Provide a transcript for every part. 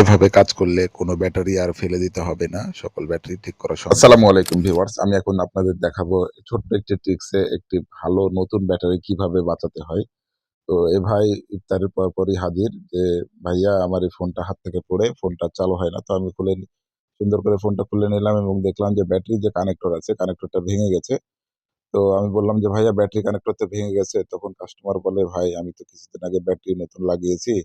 এভাবে কাজ করলে কোনো ব্যাটারি আর ফেলে দিতে হবে না। সকল ব্যাটারি ঠিক করা সম্ভব। আসসালামু আলাইকুম ভিউয়ার্স। আমি এখন আপনাদের দেখাবো ছোট্ট একটি ট্রিক্সে একটি ভালো নতুন ব্যাটারি কিভাবে বাঁচাতে হয়। তো এ ভাই ইফতারের পরপরই হাজির যে, "ভাইয়া আমার এই ফোনটা হাত থেকে পড়ে ফোনটা চালু হয় না।" তো আমি সুন্দর করে ফোনটা খুলে নিলাম এবং দেখলাম যে ব্যাটারির যে কানেক্টর আছে, কানেক্টরটা ভেঙে গেছে। তো আমি বললাম যে, "ভাইয়া ব্যাটারি কানেক্টর তো ভেঙে গেছে।" তখন কাস্টমার বলে, "ভাই আমি তো কিছুদিন আগে ব্যাটারি নতুন লাগিয়েছি।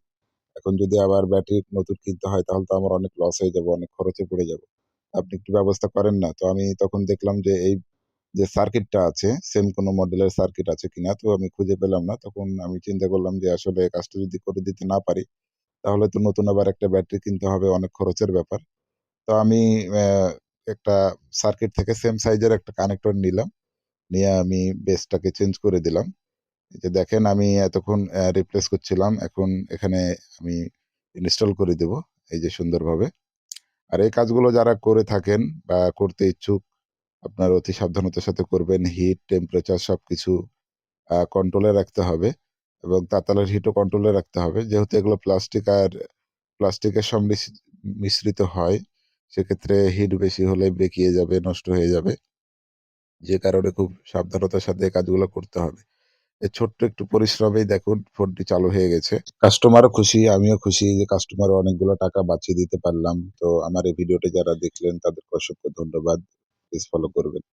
এখন যদি আবার ব্যাটারি নতুন কিনতে হয় তাহলে তো আমার অনেক লস হয়ে যাবে, অনেক খরচে পড়ে যাবো। আপনি একটু ব্যবস্থা করেন না?" তো আমি তখন দেখলাম যে এই যে সার্কিটটা আছে, সেম কোনো মডেলের সার্কিট আছে কিনা। তো আমি খুঁজে পেলাম না। তখন আমি চিন্তা করলাম যে আসলে কাজটা যদি করে দিতে না পারি, তাহলে তো নতুন আবার একটা ব্যাটারি কিনতে হবে, অনেক খরচের ব্যাপার। তো আমি একটা সার্কিট থেকে সেম সাইজের একটা কানেক্টর নিলাম। নিয়ে আমি বেসটাকে চেঞ্জ করে দিলাম। এই যে দেখেন আমি এতক্ষণ রিপ্লেস করছিলাম। এখন এখানে আমি ইনস্টল করে দেব। এই যে সুন্দরভাবে। আর এই কাজগুলো যারা করে থাকেন বা করতে ইচ্ছুক, আপনারা অতি সাবধানতার সাথে করবেন। হিট, টেম্পারেচার সবকিছু কন্ট্রোলে রাখতে হবে এবং তাতালের হিটও কন্ট্রোলে রাখতে হবে। যেহেতু এগুলো প্লাস্টিকের মিশ্রিত হয়, সেক্ষেত্রে হিট বেশি হলে বেঁকিয়ে যাবে, নষ্ট হয়ে যাবে। যে কারণে খুব সাবধানতার সাথে এই কাজগুলো করতে হবে। এই ছোট্ট একটু পরিশ্রমেই দেখুন ফোনটি চালু হয়ে গেছে। কাস্টমারও খুশি, আমিও খুশি যে কাস্টমার অনেকগুলো টাকা বাঁচিয়ে দিতে পারলাম। তো আমার এই ভিডিওটি যারা দেখলেন তাদেরকে অসংখ্য ধন্যবাদ। প্লিজ ফলো করবেন।